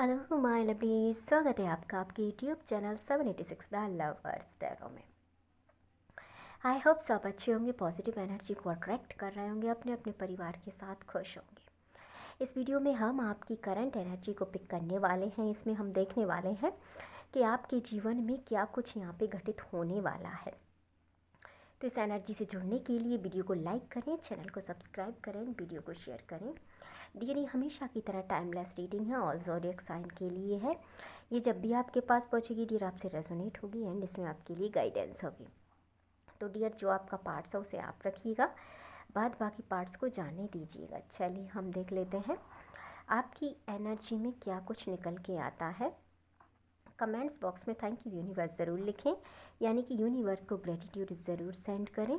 Hello my lovely, स्वागत है आपका आपके YouTube channel 786 the lovers tarot में। आई होप सब अच्छे होंगे, पॉजिटिव एनर्जी को अट्रैक्ट कर रहे होंगे, अपने अपने परिवार के साथ खुश होंगे। इस वीडियो में हम आपकी करंट एनर्जी को पिक करने वाले हैं। इसमें हम देखने वाले हैं कि आपके जीवन में क्या कुछ यहाँ पे घटित होने वाला है। तो इस एनर्जी से जुड़ने के लिए वीडियो को लाइक करें, चैनल को सब्सक्राइब करें, वीडियो को शेयर करें। डियर, ये हमेशा की तरह टाइमलेस रीडिंग है, ऑल ज़ोडिएक साइन के लिए है। ये जब भी आपके पास पहुंचेगी डियर आपसे रेजोनेट होगी एंड इसमें आपके लिए गाइडेंस होगी। तो डियर, जो आपका पार्ट्स है उसे आप रखिएगा, बाद बाकी पार्ट्स को जाने दीजिएगा। चलिए हम देख लेते हैं आपकी एनर्जी में क्या कुछ निकल के आता है। कमेंट्स बॉक्स में थैंक यू यूनिवर्स ज़रूर लिखें, यानी कि यूनिवर्स को ग्रेटिट्यूड ज़रूर सेंड करें।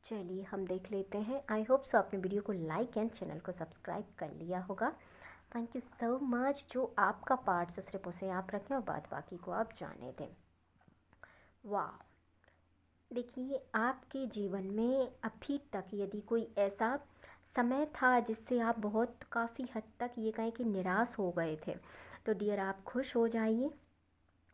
चलिए हम देख लेते हैं। आई होप सो आपने वीडियो को लाइक एंड चैनल को सब्सक्राइब कर लिया होगा। Thank you so much. जो आपका पार्ट सिर्फ उसे आप रखें और बाद बाकी को आप जाने दें। वाह, देखिए आपके जीवन में अभी तक यदि कोई ऐसा समय था जिससे आप बहुत काफ़ी हद तक ये कहें कि निराश हो गए थे, तो डियर आप खुश हो जाइए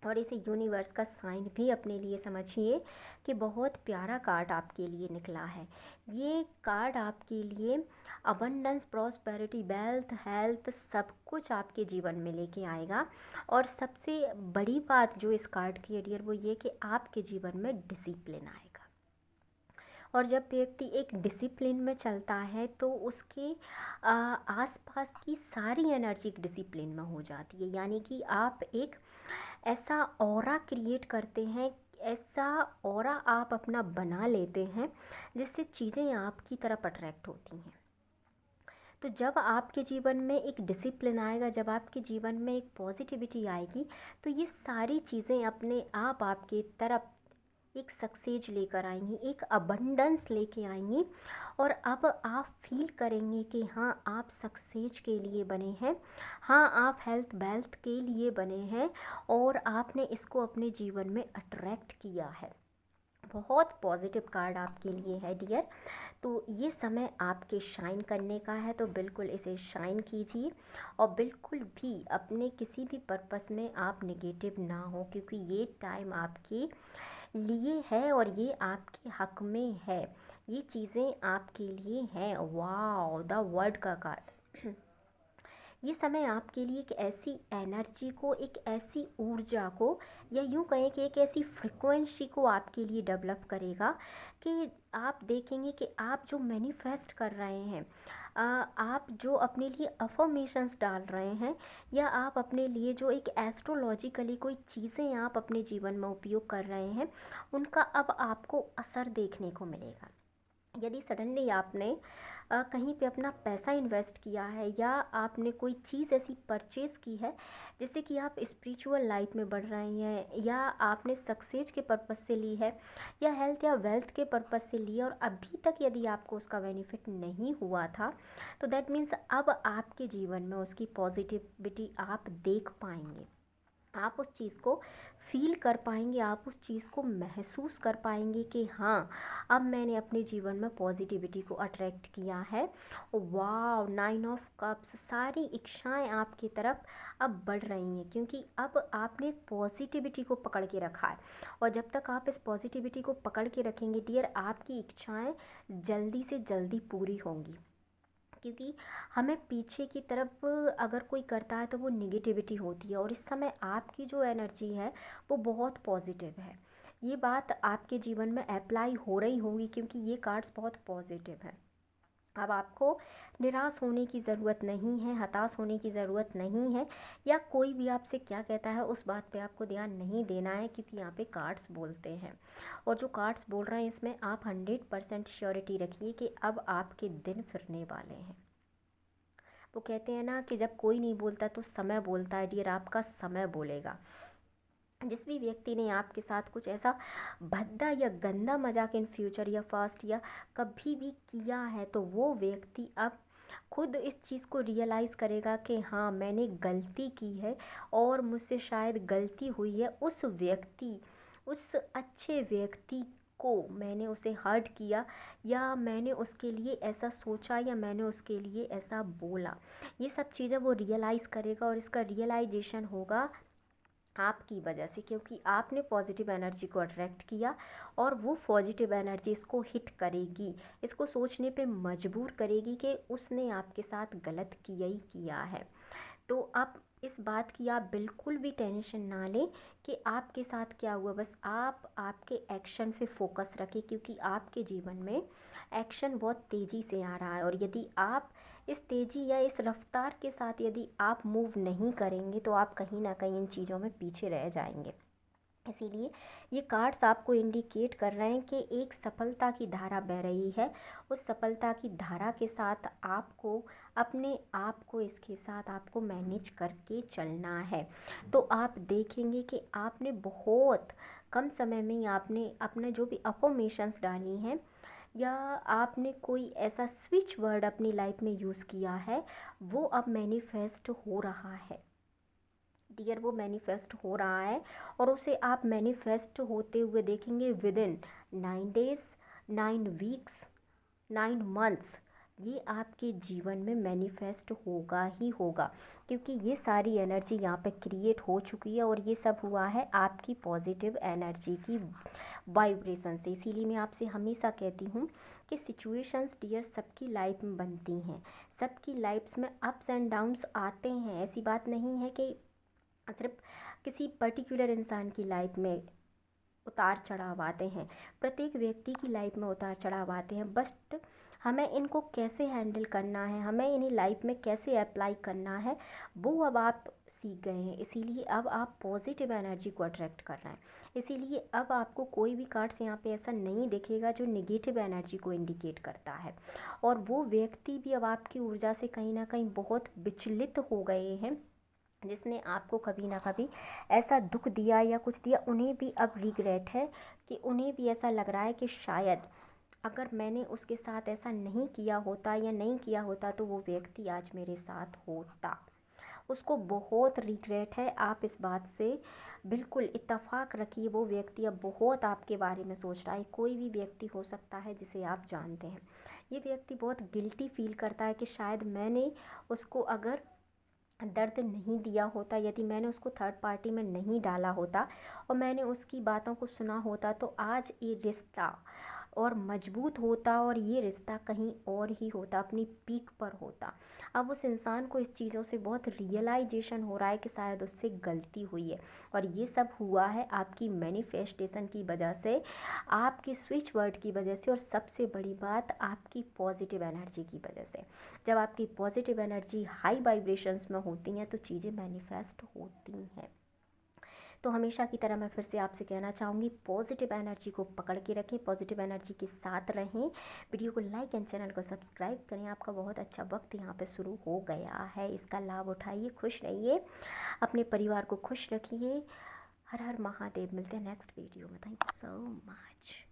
और इसे यूनिवर्स का साइन भी अपने लिए समझिए कि बहुत प्यारा कार्ड आपके लिए निकला है। ये कार्ड आपके लिए अबंडेंस, प्रॉस्पेरिटी, वेल्थ, हेल्थ सब कुछ आपके जीवन में लेके आएगा। और सबसे बड़ी बात जो इस कार्ड की है डियर, वो ये कि आपके जीवन में डिसिप्लिन आएगा। और जब व्यक्ति एक डिसिप्लिन में चलता है तो उसके आसपास की सारी एनर्जी एक डिसिप्लिन में हो जाती है। यानी कि आप एक ऐसा ऑरा क्रिएट करते हैं, ऐसा ऑरा आप अपना बना लेते हैं जिससे चीज़ें आपकी तरफ अट्रैक्ट होती हैं। तो जब आपके जीवन में एक डिसिप्लिन आएगा, जब आपके जीवन में एक पॉजिटिविटी आएगी, तो ये सारी चीज़ें अपने आप आपके तरफ एक सक्सेस लेकर आएंगी, एक अबंडेंस लेके आएंगी। और अब आप फील करेंगे कि हाँ आप सक्सेस के लिए बने हैं, हाँ आप हेल्थ वेल्थ के लिए बने हैं और आपने इसको अपने जीवन में अट्रैक्ट किया है। बहुत पॉजिटिव कार्ड आपके लिए है डियर। तो ये समय आपके शाइन करने का है, तो बिल्कुल इसे शाइन कीजिए और बिल्कुल भी अपने किसी भी पर्पस में आप नेगेटिव ना हो, क्योंकि ये टाइम आपके लिए है और ये आपके हक में है। ये चीज़ें आपके लिए हैं। वाओ, द वर्ड का कार्ड। ये समय आपके लिए एक ऐसी एनर्जी को, एक ऐसी ऊर्जा को, या यूँ कहें कि एक ऐसी फ्रिक्वेंसी को आपके लिए डेवलप करेगा कि आप देखेंगे कि आप जो मैनिफेस्ट कर रहे हैं, आप जो अपने लिए अफर्मेशंस डाल रहे हैं, या आप अपने लिए जो एक एस्ट्रोलॉजिकली कोई चीज़ें आप अपने जीवन में उपयोग कर रहे हैं, उनका अब आपको असर देखने को मिलेगा। यदि सडनली आपने कहीं पे अपना पैसा इन्वेस्ट किया है, या आपने कोई चीज़ ऐसी परचेज़ की है जिससे कि आप स्पिरिचुअल लाइफ में बढ़ रहे हैं, या आपने सक्सेस के पर्पज़ से ली है, या हेल्थ या वेल्थ के पर्पज़ से ली है, और अभी तक यदि आपको उसका बेनिफिट नहीं हुआ था, तो दैट मीन्स अब आपके जीवन में उसकी पॉजिटिविटी आप देख पाएंगे, आप उस चीज़ को फील कर पाएंगे, आप उस चीज़ को महसूस कर पाएंगे कि हाँ अब मैंने अपने जीवन में पॉजिटिविटी को अट्रैक्ट किया है। वाह, 9 ऑफ कप्स, सारी इच्छाएं आपकी तरफ अब बढ़ रही हैं, क्योंकि अब आपने पॉजिटिविटी को पकड़ के रखा है। और जब तक आप इस पॉजिटिविटी को पकड़ के रखेंगे डियर, आपकी इच्छाएं जल्दी से जल्दी पूरी होंगी। क्योंकि हमें पीछे की तरफ अगर कोई करता है तो वो निगेटिविटी होती है, और इस समय आपकी जो एनर्जी है वो बहुत पॉजिटिव है। ये बात आपके जीवन में अप्लाई हो रही होगी, क्योंकि ये कार्ड्स बहुत पॉजिटिव है। अब आपको निराश होने की ज़रूरत नहीं है, हताश होने की ज़रूरत नहीं है, या कोई भी आपसे क्या कहता है उस बात पे आपको ध्यान नहीं देना है, क्योंकि यहाँ पे कार्ड्स बोलते हैं। और जो कार्ड्स बोल रहे हैं इसमें आप 100% श्योरिटी रखिए कि अब आपके दिन फिरने वाले हैं। वो कहते हैं ना कि जब कोई नहीं बोलता तो समय बोलता है डियर, आपका समय बोलेगा। जिस भी व्यक्ति ने आपके साथ कुछ ऐसा भद्दा या गंदा मजाक इन फ्यूचर या फास्ट या कभी भी किया है, तो वो व्यक्ति अब खुद इस चीज़ को रियलाइज़ करेगा कि हाँ मैंने गलती की है और मुझसे शायद गलती हुई है। उस व्यक्ति, उस अच्छे व्यक्ति को मैंने उसे हर्ट किया, या मैंने उसके लिए ऐसा सोचा, या मैंने उसके लिए ऐसा बोला, ये सब चीज़ें वो रियलाइज़ करेगा। और इसका रियलाइजेशन होगा आपकी वजह से, क्योंकि आपने पॉजिटिव एनर्जी को अट्रैक्ट किया, और वो पॉजिटिव एनर्जी इसको हिट करेगी, इसको सोचने पे मजबूर करेगी कि उसने आपके साथ गलत किया ही किया है। तो आप इस बात की आप बिल्कुल भी टेंशन ना लें कि आपके साथ क्या हुआ, बस आप आपके एक्शन पे फोकस रखें, क्योंकि आपके जीवन में एक्शन बहुत तेज़ी से आ रहा है। और यदि आप इस तेज़ी या इस रफ्तार के साथ यदि आप मूव नहीं करेंगे, तो आप कहीं ना कहीं इन चीज़ों में पीछे रह जाएंगे। इसीलिए ये कार्ड्स आपको इंडिकेट कर रहे हैं कि एक सफलता की धारा बह रही है। उस सफलता की धारा के साथ आपको अपने आप को, इसके साथ आपको मैनेज करके चलना है। तो आप देखेंगे कि आपने बहुत कम समय में ही आपने अपने जो भी अफर्मेशंस डाली हैं, या आपने कोई ऐसा स्विच वर्ड अपनी लाइफ में यूज़ किया है, वो अब मैनिफेस्ट हो रहा है डियर, वो मैनिफेस्ट हो रहा है। और उसे आप मैनिफेस्ट होते हुए देखेंगे with in 9 days, 9 weeks, 9 months. ये आपके जीवन में मैनिफेस्ट होगा ही होगा, क्योंकि ये सारी एनर्जी यहाँ पे क्रिएट हो चुकी है, और ये सब हुआ है आपकी पॉजिटिव एनर्जी की वाइब्रेशन से। इसीलिए मैं आपसे हमेशा कहती हूँ कि सिचुएशंस डियर सबकी लाइफ में बनती हैं, सबकी लाइफ्स में अप्स एंड डाउन्स आते हैं। ऐसी बात नहीं है कि सिर्फ किसी पर्टिकुलर इंसान की लाइफ में उतार चढ़ाव आते हैं, प्रत्येक व्यक्ति की लाइफ में उतार चढ़ाव आते हैं। बट हमें इनको कैसे हैंडल करना है, हमें इन्हें लाइफ में कैसे अप्लाई करना है, वो अब आप सीख गए हैं। इसीलिए अब आप पॉजिटिव एनर्जी को अट्रैक्ट कर रहे हैं। इसीलिए अब आपको कोई भी कार्ड्स यहाँ पे ऐसा नहीं दिखेगा जो नेगेटिव एनर्जी को इंडिकेट करता है। और वो व्यक्ति भी अब आपकी ऊर्जा से कहीं ना कहीं बहुत विचलित हो गए हैं, जिसने आपको कभी ना कभी ऐसा दुख दिया या कुछ दिया, उन्हें भी अब रिग्रेट है, कि उन्हें भी ऐसा लग रहा है कि शायद अगर मैंने उसके साथ ऐसा नहीं किया होता या नहीं किया होता, तो वो व्यक्ति आज मेरे साथ होता। उसको बहुत रिग्रेट है। आप इस बात से बिल्कुल इत्तेफाक रखिए, वो व्यक्ति अब बहुत आपके बारे में सोच रहा है। कोई भी व्यक्ति हो सकता है जिसे आप जानते हैं। ये व्यक्ति बहुत गिल्टी फील करता है कि शायद मैंने उसको अगर दर्द नहीं दिया होता, यदि मैंने उसको थर्ड पार्टी में नहीं डाला होता और मैंने उसकी बातों को सुना होता, तो आज ये रिश्ता और मजबूत होता, और ये रिश्ता कहीं और ही होता, अपनी पीक पर होता। अब उस इंसान को इस चीज़ों से बहुत रियलाइजेशन हो रहा है कि शायद उससे गलती हुई है, और ये सब हुआ है आपकी मैनिफेस्टेशन की वजह से, आपकी स्विच वर्ड की वजह से, और सबसे बड़ी बात आपकी पॉजिटिव एनर्जी की वजह से। जब आपकी पॉजिटिव एनर्जी हाई वाइब्रेशंस में होती हैं, तो चीज़ें मैनिफेस्ट होती हैं। तो हमेशा की तरह मैं फिर से आपसे कहना चाहूँगी, पॉजिटिव एनर्जी को पकड़ के रखें, पॉजिटिव एनर्जी के साथ रहें। वीडियो को लाइक एंड चैनल को सब्सक्राइब करें। आपका बहुत अच्छा वक्त यहाँ पे शुरू हो गया है, इसका लाभ उठाइए, खुश रहिए, अपने परिवार को खुश रखिए। हर हर महादेव। मिलते हैं नेक्स्ट वीडियो में। Thank you so much.